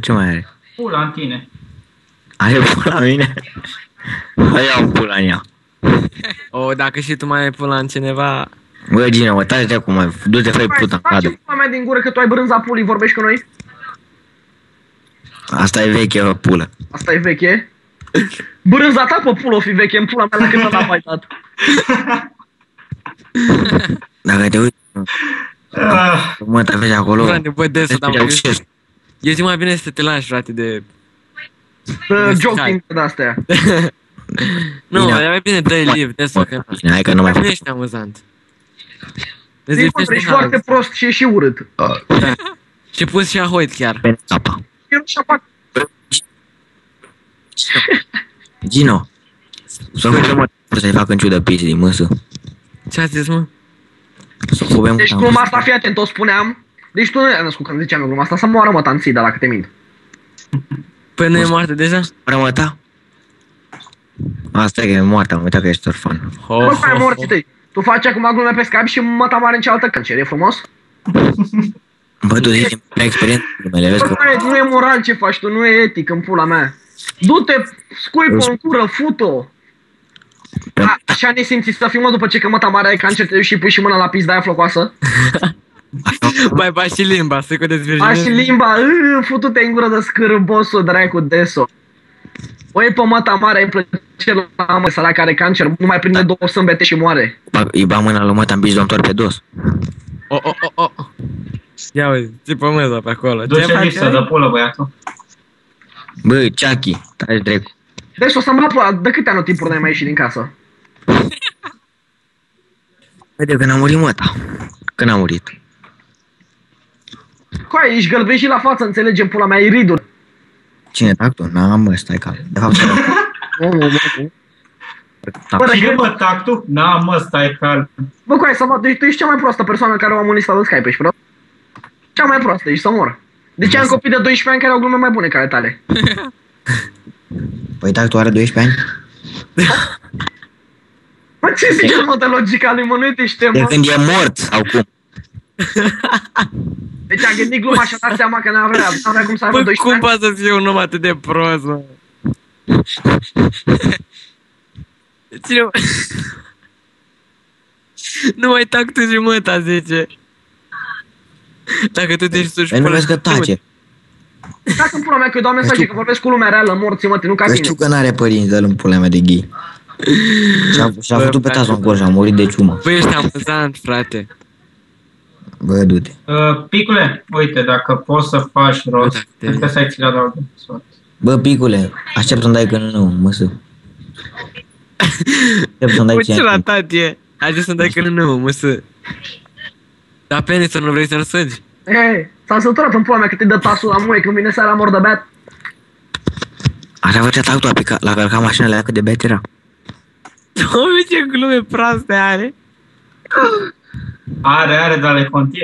Ce mai are? Pula în tine. Are pula în mine? Hai iau pula în ea. O, dacă și tu mai ai pula în cineva... Bă, Gina, mă taci de acum, du-te fă-i puta în cadă. Faci pula mea din gură că tu ai brânza pulii, vorbești cu noi? Asta e veche pulă. Asta e veche. Brânza ta pe pulă o fi veche, în pula mea la cât n-am mai dat. Dacă te uiți, mă, te vezi acolo. Frate, bă, desul, dar eu zic mai bine să te lași, frate, de... Joking de-astea. Nu, e mai bine dă-i live, desul, că... Bine, hai că nu mai Nu fac. ești amuzant. Ești foarte prost și e și urât. Și pus și ahoit chiar. Pe apa. Eu nu știu fac. Gino, să fugem mă, să-i fac în ciudă pisi din măsă. Ce ați zis, mă? Să fugem. Deci gluma asta, fii atent, o spuneam. Deci tu nu ai născut când ziceam eu gluma asta, să moară mă Tanțida, dacă te mint. Păi nu e moarte deja? Rămă ta? Asta e că e moartea, am uitat că ești orfan. Bă, mai morții tăi. Tu faci acum glume pe Skype și măta mare în cealaltă cancer, e frumos? Bă, tu zici pe experiență, glumele, vezi Bă, că... nu e moral ce faci tu, nu e etic în pula mea. Du-te, scuip-o în cură, fut-o. Așa ne simți să fii, mă, după ce că măta mare ai cancer, te duci și pui și mâna la pizda aia flocoasă? Mai ba și limba, să-i cu A, dezvirginezi. și limba, futu-te în gură de scârbosul, dracu, deso. Băi, pe măta mare îi plăce la mă, sărac care are cancer, nu mai prinde 2 sâmbete și moare. Îi ba mâna lui măta în bici, doamnă, pe dos. O. Ia uite, țipă mâza pe acolo. Du-ce lipsă de pulă, băiatul. Bă, Chucky, taci drecu. Deci o să mă apă, de câte anotimpuri n-ai mai ieșit din casă? Vede, când a murit măta. Când a murit. Coai, ești gălbenit la față, înțelegem, pula mea, e ridul. Cine tac tu? N-am, mă, stai calm. De fapt, Cine mă tactul? Na, mă, stai calm. Bă, coai, să mă, deci tu ești cea mai proastă persoană care o am în lista de Skype, ești prost? Cea mai proastă, ești să mor. Deci am copii de 12 ani care au glume mai bune ca ale tale. Păi tac, tu are 12 ani? Mă, ce zici, mă, de logica lui, mă, nu uite, De mă. când e mort, sau cum? Deci a gândit gluma și a dat seama că n-avea cum să aibă Bă, 12 cum ani. poate să fie un om atât de prost, mă? Cine... Nu mai tac tu și măta, zice. Dacă tu te-și suși Păi nu vezi că tace. Dacă în pula mea că doamne mesaj că vorbesc cu lumea reală, morții, mă, nu ca Că mine. știu că n-are părinți, dă-l în pula mea de ghi. Și-a făcut pe tazul în cor și a murit de ciumă. Bă, ești amuzant, frate. Bă, du-te. Picule, uite, dacă poți să faci rost, Da, cred că să-i ți la doar de sort. Bă, picule, aștept să-mi dai că nu, măsă. Aștept să-mi dai Bă, ce ce ratat e? Ai zis să-mi dai că nu, mă, să... Dar penisul nu vrei să-l săgi? Hei, s-a săturat în pula mea că te dă tasul la muie când vine seara mor de beat. Așa făcea tactul la călca mașinile alea cât de beat era. Doamne, ce glume proaste are! Are, dar le continuă.